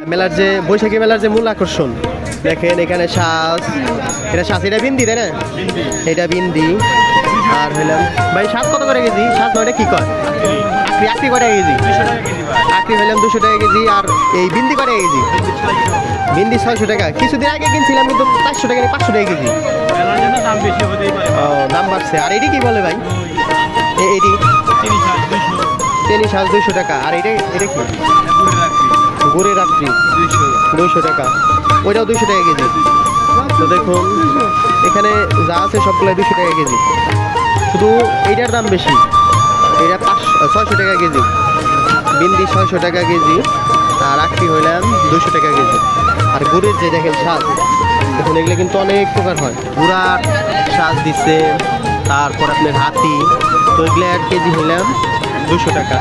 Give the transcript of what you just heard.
মেলার যে বৈশাখী মেলার যে মূল আকর্ষণ দেখেন এখানে শ্বাস, এটা বিন্দি তাই না? এটা বিন্দি। আর হইলাম ভাই শ্বাস কত করে কেজি? শ্বাস নয়টা কি কয়? আকরি কয় টাকা কেজি? আকরি হইলাম 200 টাকা কেজি। আর এই বিন্দি কয় টাকা কেজি? বিন্দি 600 টাকা। কিছুদিন আগে কিনছিলাম কিন্তু 400 টাকা 500 টাকা কেজি। ও দাম বাড়ছে। আর এটি কি বলে ভাই? এটি চিনি শাল 200 টাকা। আর এটা কি? গুড়ের রাত্রি 200 টাকা। ওইটাও 200 টাকা কেজি। তো দেখুন এখানে যা আছে সবগুলো 200 টাকা কেজি। শুধু এইটার দাম বেশি, এটা 600 টাকা কেজি। বিন্দি 600 টাকা কেজি। আর আখি হইলাম 200 টাকা কেজি। আর গুড়ের যে দেখেন শাল, দেখুন এগুলো কিন্তু অনেক প্রকার হয়। গুড়ার শাল দিচ্ছে, তারপর আপনার হাতি। তো এগুলো 1 কেজি হইলাম 200 টাকা।